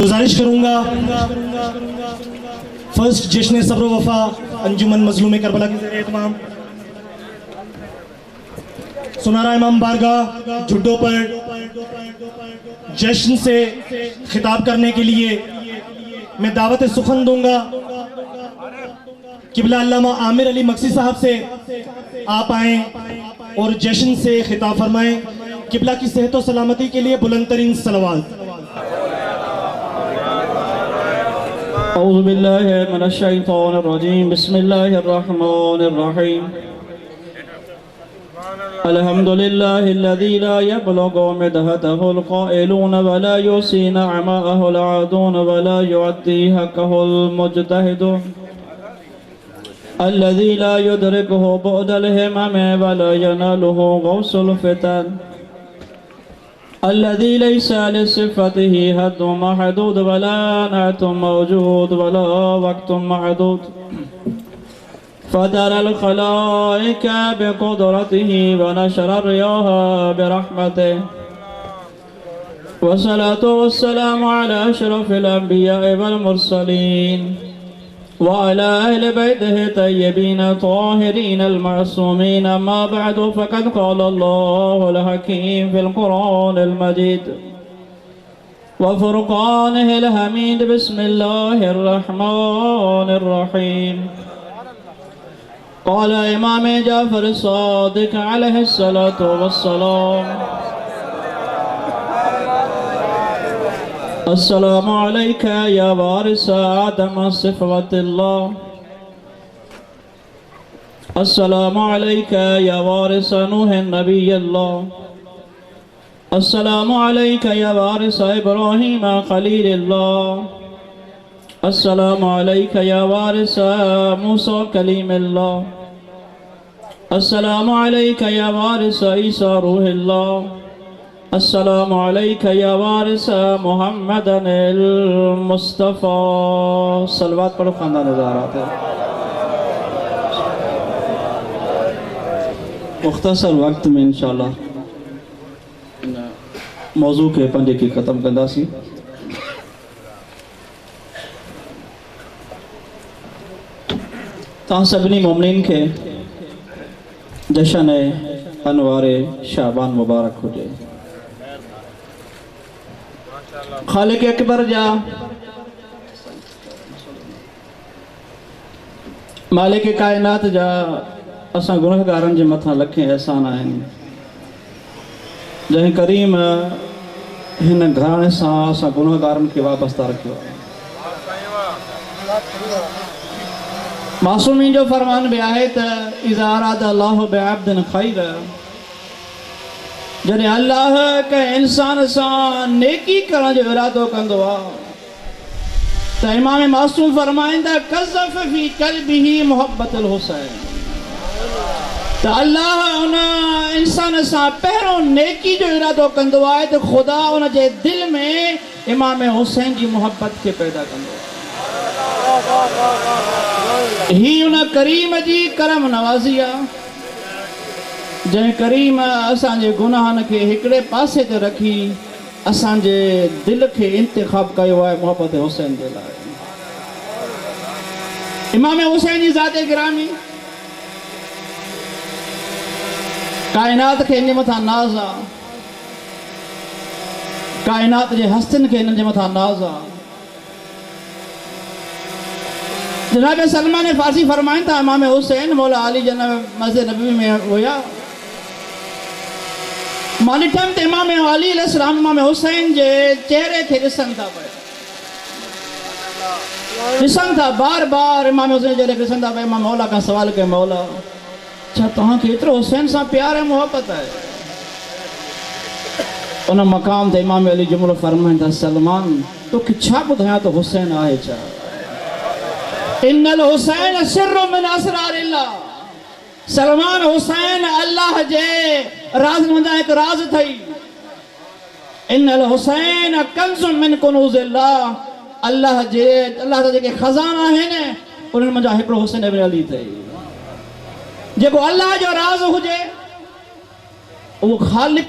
گزارش کروں گا فرسٹ جشن صبر و وفا انجمن مظلوم کربلا کے زیر اہتمام سنارا امام بارگاہ جھڈو پر جشن سے خطاب کرنے کے لیے میں دعوت سخن دوں گا قبلہ علامہ عامر علی مقصی صاحب سے آپ آئیں اور جشن سے خطاب فرمائیں. قبلہ کی صحت و سلامتی کے لیے بلند ترین صلوات. اعوذ باللہ من الشیطان الرجیم بسم اللہ الرحمن الرحیم الحمدللہ الذی لا يبلغ مدحته القائلون ولا يحصي نعماءه العادون ولا يعدي حقه المجتهدون الذي لا يدركه بعد الهمم ولا يناله غوص الفتن الذي ليس لصفته حد محدود ولا نعت موجود ولا وقت محدود فدر الخلائق بقدرته ونشر الرياح برحمته والصلاة والسلام على أشرف الأنبياء والمرسلين وعلى أهل بيته الطيبين الطاهرين المعصومين. أما بعد فقد قال الله الحكيم في القرآن المجيد وفرقانه الحميد بسم الله الرحمن الرحيم. قال امام جعفر الصادق عليه الصلاة والسلام السلام عليك يا وارث آدم صفوة الله السلام عليك يا وارث نوح نبي الله السلام عليك يا وارث إبراهيم خليل الله السلام عليك يا وارث موسى كليم الله السلام عليك يا وارث عيسى روح الله السلام عليك يا وارث محمد المصطفى. صلوات پڑھو خاندان نظارات ہے. مختصر وقت میں انشاءاللہ موضوع کے پنجے کی ختم کندہ سی. تاں سبنی مومنین کے جشن انوار شعبان مبارک ہو جائے. خالق اکبر جا مالک کائنات جا اساں گنہگارن جے متھاں لکھیں احسان آئیں جہیں کریم ہن گھرانے ساں اساں گنہگارن کے وابستہ رکھو. معصومین جو فرمان بھی آئے تا اذا اراد اللہ بعبد خیر جنہیں اللہ کے انسان سان نیکی کرنے جو ارادو کندوا تا امام معصوم فرمائیں دا قذف فی قلبہ محبت الحسین تا اللہ انہاں انسان سان پہروں نیکی جو ارادو کندوا ہے تو خدا انہاں جے دل میں امام حسین کی محبت کے پیدا کندوا ہی انہاں کریم جی کرم نوازیا جنہیں کریم اسان جے گناہن کے ہکڑے پاسے تے رکھی اسان جے دل کے انتخاب کئیو ہے محبت حسین دے لائے. امام حسین جی ذات گرامی کائنات کے انجے متھا نازا کائنات جے ہستن کے انجے متھا نازا. جناب سلمان فارسی فرمائیں تھا امام حسین مولا علی جناب مسجد نبوی میں ہویا مالی ٹائم تے امام علی علیہ السلام امام حسین جے چہرے تھے رسن تھا رسن تھا بار بار امام حسین چہرے رسن تھا امام مولا کا سوال کے مولا اچھا تہاں کہ اترو حسین سا پیار ہے محبت ہے. انہاں مقام تے امام علی جملہ فرمائیں تھا سلمان تو کچھا بدھایا تو حسین آئے چاہ ان الحسین سر من اسرار اللہ. سلمان حسین اللہ جے راز منجا ایک راز تھئی. ان الحسین کنز من کنوز اللہ. اللہ جے کے خزانہ ہیں انہوں منجا ہکڑو حسین ابن علی تھئی. جے کو اللہ جو راز ہو جے وہ خالق